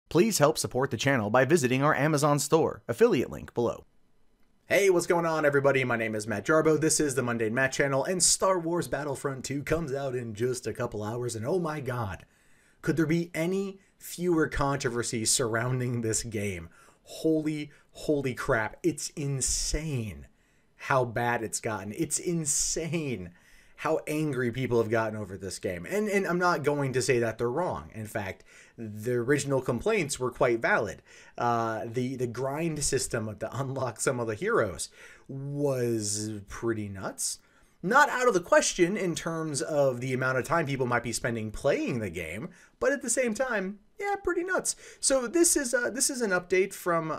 Please help support the channel by visiting our Amazon store, affiliate link below. Hey, what's going on everybody? My name is Matt Jarbo, this is the Mundane Matt channel, and Star Wars Battlefront 2 comes out in just a couple hours, and oh my god, could there be any fewer controversies surrounding this game? Holy crap, it's insane how bad it's gotten. It's insane how angry people have gotten over this game. And I'm not going to say that they're wrong. In fact, the original complaints were quite valid. The grind system to unlock some of the heroes was pretty nuts. Not out of the question in terms of the amount of time people might be spending playing the game, but at the same time, yeah, pretty nuts. So this is an update from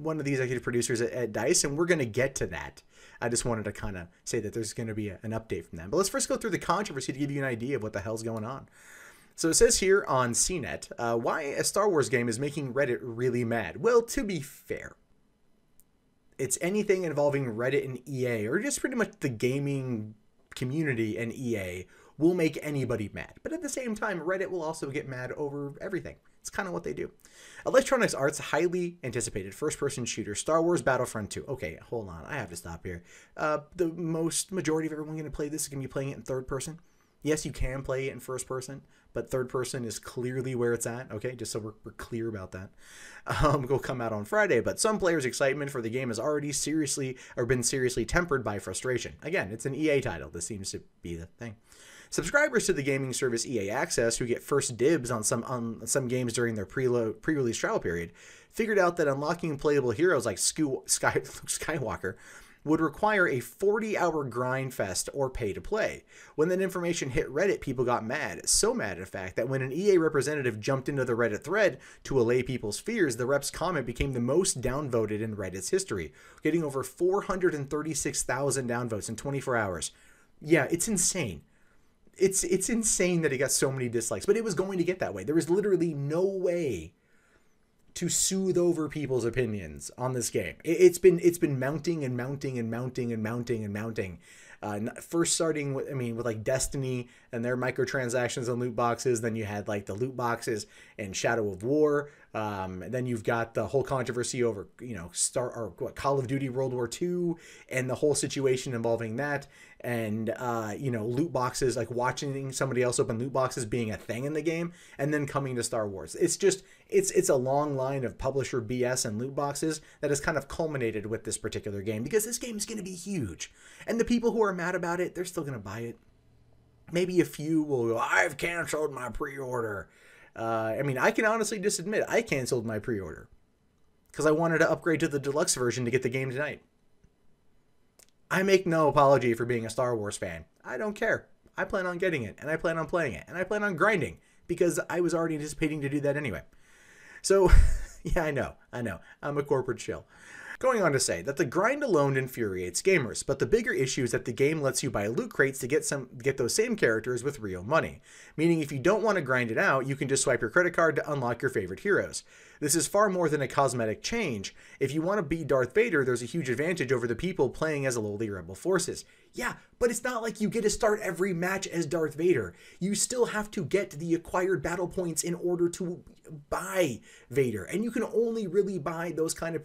one of the executive producers at DICE, and we're going to get to that. I just wanted to kind of say that there's going to be an update from them. But let's first go through the controversy to give you an idea of what the hell's going on. So it says here on CNET, why a Star Wars game is making Reddit really mad. Well, to be fair, it's anything involving Reddit and EA, or just pretty much the gaming community and EA, will make anybody mad. But at the same time, Reddit will also get mad over everything. It's kind of what they do. Electronic Arts' highly anticipated first-person shooter, Star Wars Battlefront 2. Okay, hold on. I have to stop here. The majority of everyone going to play this is going to be playing it in third person. Yes, you can play it in first person, but third person is clearly where it's at. Okay, just so we're clear about that. Will come out on Friday, but some players' excitement for the game has already been seriously tempered by frustration. Again, it's an EA title. This seems to be the thing. Subscribers to the gaming service EA Access, who get first dibs on some games during their pre-release trial period, figured out that unlocking playable heroes like Luke Skywalker would require a 40-hour grind fest or pay to play. When that information hit Reddit, people got mad. So mad, in fact, that when an EA representative jumped into the Reddit thread to allay people's fears, the rep's comment became the most downvoted in Reddit's history, getting over 436,000 downvotes in 24 hours. Yeah, it's insane. It's insane that it got so many dislikes, but it was going to get that way. There was literally no way to soothe over people's opinions on this game. It's been mounting and mounting and mounting and mounting and mounting. First starting with, with like Destiny and their microtransactions and loot boxes. Then you had like the loot boxes and Shadow of War. Then you've got the whole controversy over, Call of Duty World War II and the whole situation involving that. And, loot boxes, like watching somebody else open loot boxes being a thing in the game, and then coming to Star Wars. It's just, it's a long line of publisher BS and loot boxes that has kind of culminated with this particular game, because this game is going to be huge. And the people who are mad about it, they're still going to buy it. Maybe a few will go, I've canceled my pre-order. I can honestly just admit, I canceled my pre-order because I wanted to upgrade to the deluxe version to get the game tonight. I make no apology for being a Star Wars fan. I don't care. I plan on getting it, and I plan on playing it, and I plan on grinding, because I was already anticipating to do that anyway. So, yeah, I know. I'm a corporate shill. Going on to say that the grind alone infuriates gamers, but the bigger issue is that the game lets you buy loot crates to get those same characters with real money. Meaning if you don't want to grind it out, you can just swipe your credit card to unlock your favorite heroes. This is far more than a cosmetic change. If you want to be Darth Vader, there's a huge advantage over the people playing as lowly rebel forces. Yeah, but it's not like you get to start every match as Darth Vader. You still have to get the acquired battle points in order to buy Vader, and you can only really buy those kind of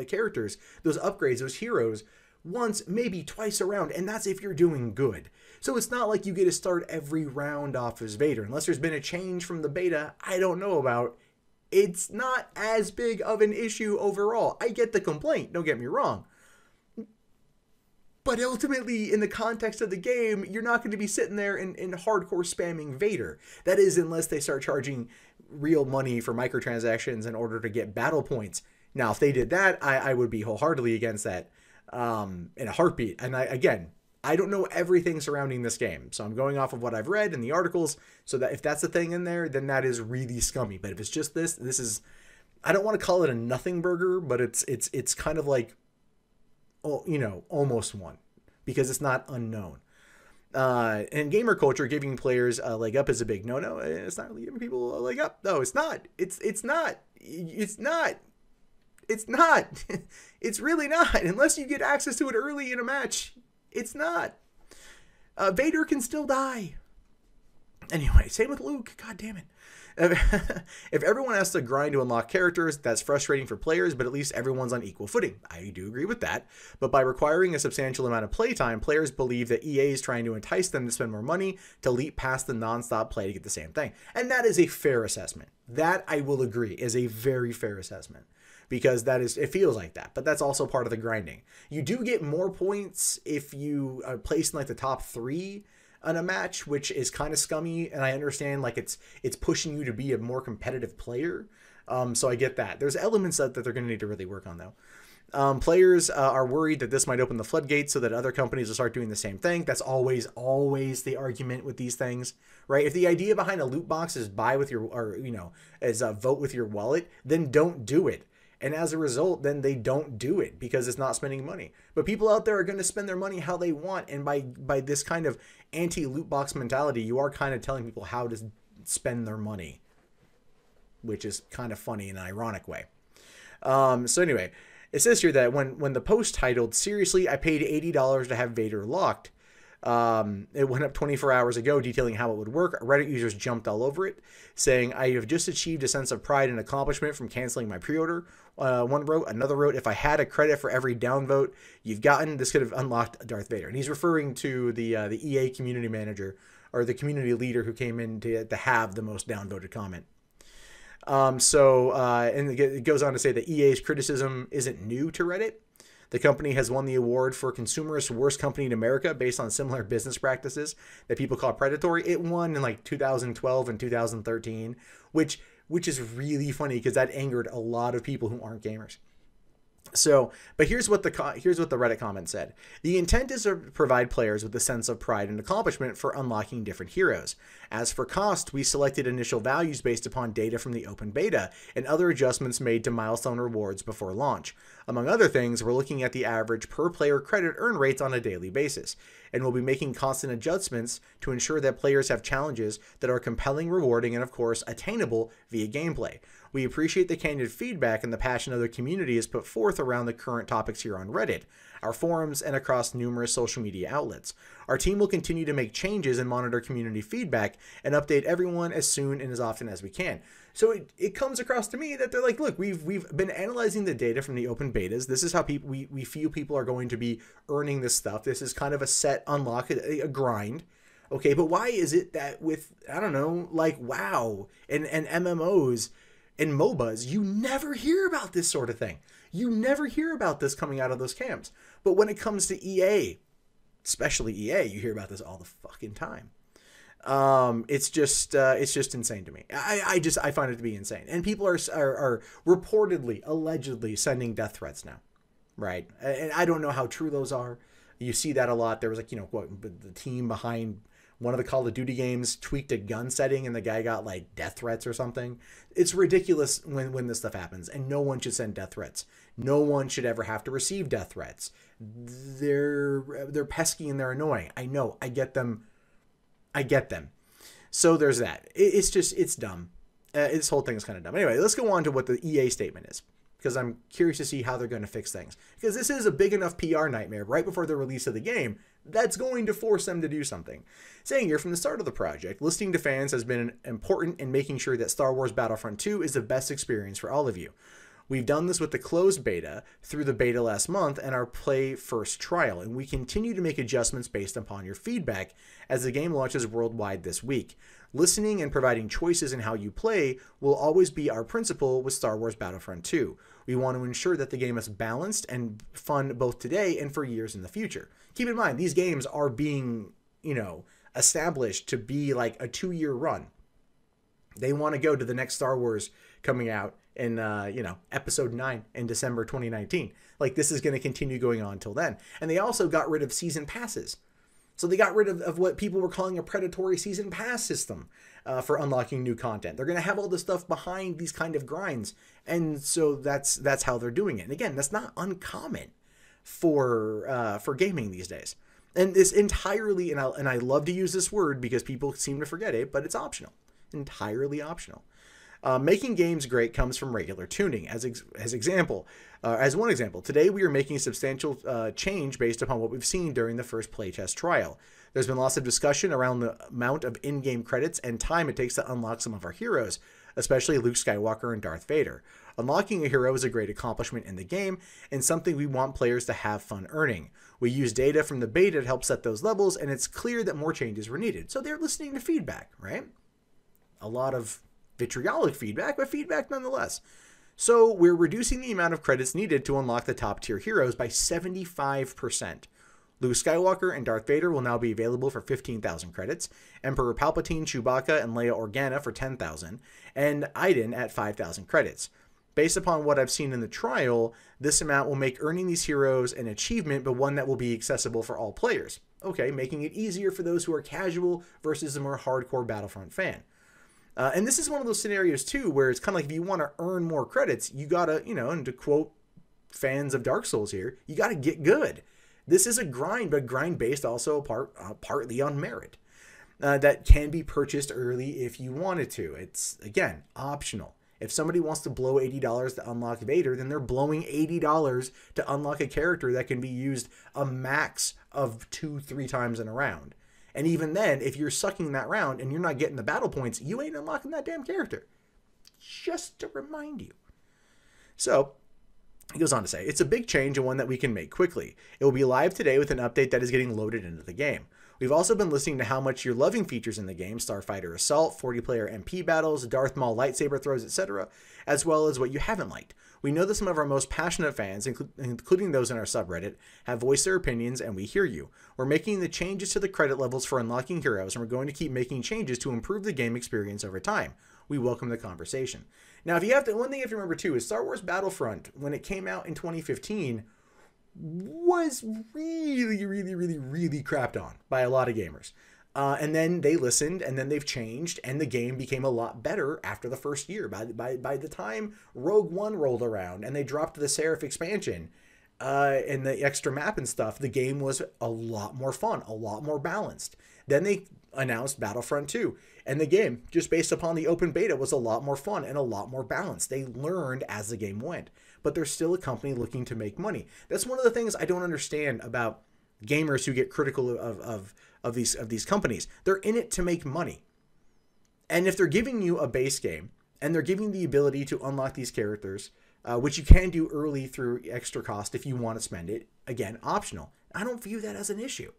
characters, those upgrades, those heroes, once, maybe twice around, and that's if you're doing good. So it's not like you get to start every round off as Vader, unless there's been a change from the beta I don't know about. It's not as big of an issue overall. I get the complaint, don't get me wrong. But ultimately, in the context of the game, you're not going to be sitting there and hardcore spamming Vader. That is, unless they start charging real money for microtransactions in order to get battle points. Now, if they did that, I would be wholeheartedly against that in a heartbeat. And again, I don't know everything surrounding this game, so I'm going off of what I've read in the articles, so that if that's the thing in there, then that is really scummy. But if it's just this is, I don't want to call it a nothing burger, but it's kind of like, almost one, because it's not unknown. And gamer culture, giving players a leg up is a big no-no. It's not really giving people a leg up. No, it's not. It's not. It's really not. Unless you get access to it early in a match, it's not. Vader can still die. Anyway, same with Luke. God damn it. If everyone has to grind to unlock characters, that's frustrating for players, but at least everyone's on equal footing. I do agree with that. But by requiring a substantial amount of playtime, players believe that EA is trying to entice them to spend more money to leap past the non-stop play to get the same thing. And that is a fair assessment. That, I will agree, is a very fair assessment. Because it feels like that, but that's also part of the grinding. You do get more points if you are placed in like the top 3 on a match, which is kind of scummy, and I understand like it's pushing you to be a more competitive player. So I get that. There's elements that they're going to need to really work on though. Players are worried that this might open the floodgates so that other companies will start doing the same thing. That's always the argument with these things, right? If the idea behind a loot box is buy with your, or is vote with your wallet, then don't do it. And as a result, then they don't do it because it's not spending money. But people out there are going to spend their money how they want. And by this kind of anti-loot box mentality, you are kind of telling people how to spend their money, which is kind of funny in an ironic way. So anyway, it says here that when the post titled, "Seriously, I paid $80 to have Vader locked," it went up 24 hours ago detailing how it would work. Reddit users jumped all over it, saying, "I have just achieved a sense of pride and accomplishment from canceling my pre-order." One wrote, another wrote, "If I had a credit for every downvote you've gotten, this could have unlocked Darth Vader." And he's referring to the EA community manager, or the community leader who came in to have the most downvoted comment. And it goes on to say that EA's criticism isn't new to Reddit. The company has won the award for Consumerist Worst Company in America based on similar business practices that people call predatory. It won in like 2012 and 2013, which is really funny because that angered a lot of people who aren't gamers. So, but here's what the Reddit comment said. "The intent is to provide players with a sense of pride and accomplishment for unlocking different heroes. As for cost, we selected initial values based upon data from the open beta and other adjustments made to milestone rewards before launch. Among other things, we're looking at the average per player credit earn rates on a daily basis, and we'll be making constant adjustments to ensure that players have challenges that are compelling, rewarding, and of course, attainable via gameplay. We appreciate the candid feedback and the passion of the community is put forth around the current topics here on Reddit, our forums, and across numerous social media outlets. Our team will continue to make changes and monitor community feedback and update everyone as soon and as often as we can." So it comes across to me that they're like, look, we've been analyzing the data from the open betas. This is how we feel people are going to be earning this stuff. This is kind of a set unlock, a grind. Okay, but why is it that with, I don't know, like WoW and MMOs and MOBAs, you never hear about this sort of thing? You never hear about this coming out of those camps. But when it comes to EA, especially EA, you hear about this all the fucking time. It's just insane to me. I find it to be insane. And people are reportedly, allegedly sending death threats now, right? And I don't know how true those are. You see that a lot. There was like, the team behind one of the Call of Duty games tweaked a gun setting and the guy got like death threats or something. It's ridiculous when this stuff happens, and no one should send death threats. No one should ever have to receive death threats. They're pesky and they're annoying. I know. I get them. So there's that. It's dumb. This whole thing is kind of dumb. Anyway, let's go on to what the EA statement is, because I'm curious to see how they're going to fix things. Because this is a big enough PR nightmare right before the release of the game that's going to force them to do something. Saying here, from the start of the project, listening to fans has been important in making sure that Star Wars Battlefront 2 is the best experience for all of you. We've done this with the closed beta, through the beta last month, and our play first trial, and we continue to make adjustments based upon your feedback as the game launches worldwide this week. Listening and providing choices in how you play will always be our principle with Star Wars Battlefront 2. We want to ensure that the game is balanced and fun both today and for years in the future. Keep in mind, these games are being, established to be like a 2-year run. They want to go to the next Star Wars coming out in, episode 9 in December 2019. Like, this is going to continue going on until then. And they also got rid of season passes. So they got rid of what people were calling a predatory season pass system for unlocking new content. They're going to have all this stuff behind these kind of grinds. And so that's how they're doing it. And again, that's not uncommon for gaming these days. And it's entirely, and I love to use this word because people seem to forget it, but it's optional. Entirely optional. Making games great comes from regular tuning. As one example, today we are making a substantial change based upon what we've seen during the first playtest trial. There's been lots of discussion around the amount of in-game credits and time it takes to unlock some of our heroes, especially Luke Skywalker and Darth Vader. Unlocking a hero is a great accomplishment in the game and something we want players to have fun earning. We use data from the beta to help set those levels, and it's clear that more changes were needed. So they're listening to feedback, right? A lot of vitriolic feedback, but feedback nonetheless. So we're reducing the amount of credits needed to unlock the top tier heroes by 75%. Luke Skywalker and Darth Vader will now be available for 15,000 credits, Emperor Palpatine, Chewbacca, and Leia Organa for 10,000, and Iden at 5,000 credits. Based upon what I've seen in the trial, this amount will make earning these heroes an achievement, but one that will be accessible for all players. Okay, making it easier for those who are casual versus a more hardcore Battlefront fan. And this is one of those scenarios, too, where it's kind of like if you want to earn more credits, you gotta, and to quote fans of Dark Souls here, you gotta get good. This is a grind, but grind based also partly on merit. That can be purchased early if you wanted to. It's, again, optional. If somebody wants to blow $80 to unlock Vader, then they're blowing $80 to unlock a character that can be used a max of 2-3 times in a round. And even then, if you're sucking that round and you're not getting the battle points, you ain't unlocking that damn character. Just to remind you. So, he goes on to say, it's a big change and one that we can make quickly. It will be live today with an update that is getting loaded into the game. We've also been listening to how much you're loving features in the game, Starfighter Assault, 40-player MP battles, Darth Maul lightsaber throws, etc., as well as what you haven't liked. We know that some of our most passionate fans, including those in our subreddit, have voiced their opinions, and we hear you. We're making the changes to the credit levels for unlocking heroes, and we're going to keep making changes to improve the game experience over time. We welcome the conversation. Now, if you have to, one thing you have to remember too is Star Wars Battlefront, when it came out in 2015, was really crapped on by a lot of gamers. And then they listened, and then they've changed, and the game became a lot better after the first year. By the time Rogue One rolled around and they dropped the Seraph expansion and the extra map and stuff, the game was a lot more fun, a lot more balanced. Then they announced Battlefront 2, and the game, just based upon the open beta, was a lot more fun and a lot more balanced. They learned as the game went, but they're still a company looking to make money. That's one of the things I don't understand about gamers who get critical of these companies. They're in it to make money. And if they're giving you a base game and they're giving the ability to unlock these characters, which you can do early through extra cost if you want to spend it, again, optional. I don't view that as an issue.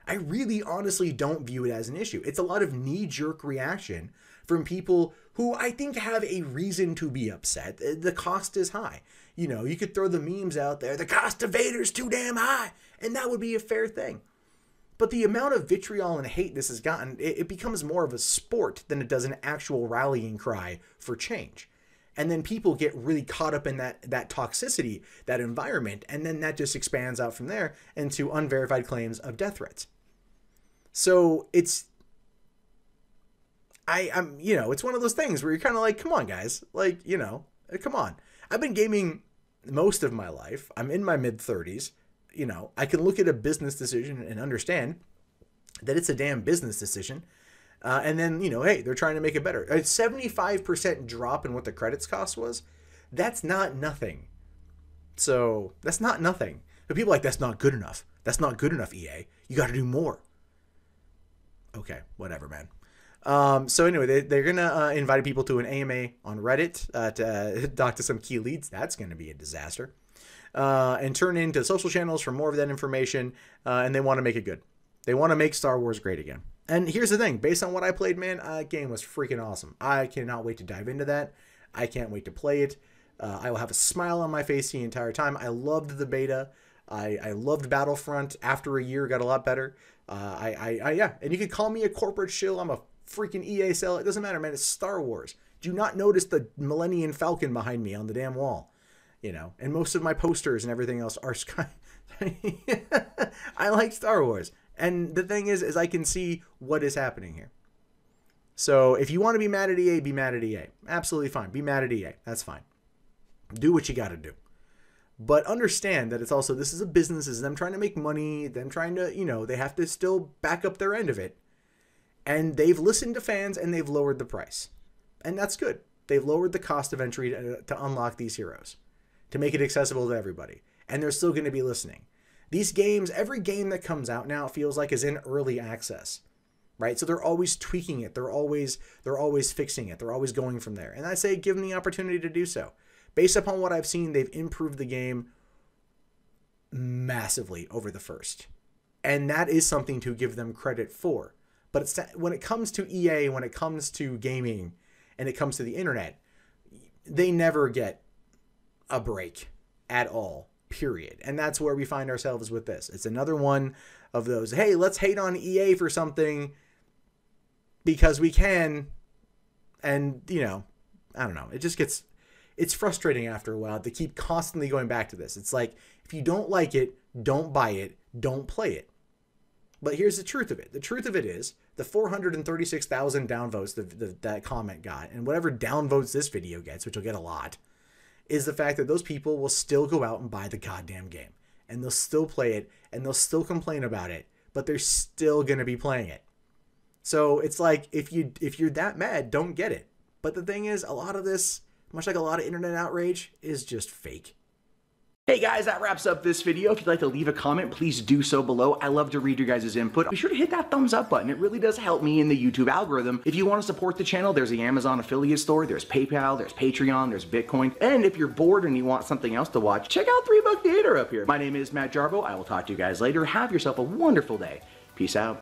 I really honestly don't view it as an issue. It's a lot of knee-jerk reaction from people who I think have a reason to be upset. The cost is high. You could throw the memes out there, the cost of Vader's too damn high, and that would be a fair thing. But the amount of vitriol and hate this has gotten, it becomes more of a sport than it does an actual rallying cry for change. And then people get really caught up in that toxicity, that environment, and then that just expands out from there into unverified claims of death threats. So it's one of those things where you're kind of like, come on, guys, come on. I've been gaming most of my life. I'm in my mid-30s. I can look at a business decision and understand that it's a damn business decision. And then, hey, they're trying to make it better. A 75% drop in what the credits cost was, that's not nothing. So that's not nothing. But people are like, that's not good enough. That's not good enough, EA. You got to do more. Okay, whatever, man. So anyway, they're going to invite people to an AMA on Reddit to talk to some key leads. That's going to be a disaster. And turn into social channels for more of that information. And they want to make it good. They want to make Star Wars great again. And here's the thing. Based on what I played, man, that game was freaking awesome. I cannot wait to dive into that. I can't wait to play it. I will have a smile on my face the entire time. I loved the beta. I loved Battlefront. After a year, got a lot better. Yeah. And you can call me a corporate shill. I'm a freaking EA sell. It doesn't matter, man. It's Star Wars. Do not notice the Millennium Falcon behind me on the damn wall. And most of my posters and everything else are I like Star Wars. And the thing is I can see what is happening here. So if you want to be mad at EA, be mad at EA. Absolutely fine. Be mad at EA. That's fine. Do what you got to do. But understand that it's also, this is a business. This is them trying to make money. Them trying to, they have to still back up their end of it. And they've listened to fans and they've lowered the price. And that's good. They've lowered the cost of entry to unlock these heroes, to make it accessible to everybody. And they're still going to be listening. These games, every game that comes out now, it feels like is in early access, right? So they're always tweaking it. They're always fixing it. They're always going from there. And I say give them the opportunity to do so. Based upon what I've seen, they've improved the game massively over the first. And that is something to give them credit for. But it's, when it comes to EA, when it comes to gaming, and it comes to the internet, they never get a break at all, period. And that's where we find ourselves with this. It's another one of those, hey, let's hate on EA for something because we can. And, you know, I don't know. It just gets, it's frustrating after a while to keep constantly going back to this. It's like, if you don't like it, don't buy it, don't play it. But here's the truth of it. The truth of it is the 436,000 downvotes that comment got, and whatever downvotes this video gets, which will get a lot, is the fact that those people will still go out and buy the goddamn game. And they'll still play it, and they'll still complain about it, but they're still going to be playing it. So it's like, if you're that mad, don't get it. But the thing is, a lot of this, much like a lot of internet outrage, is just fake. Hey guys, that wraps up this video. If you'd like to leave a comment, please do so below. I love to read your guys' input. Be sure to hit that thumbs up button. It really does help me in the YouTube algorithm. If you want to support the channel, there's the Amazon affiliate store, there's PayPal, there's Patreon, there's Bitcoin. And if you're bored and you want something else to watch, check out 3 Buck Theater up here. My name is Matt Jarbo. I will talk to you guys later. Have yourself a wonderful day. Peace out.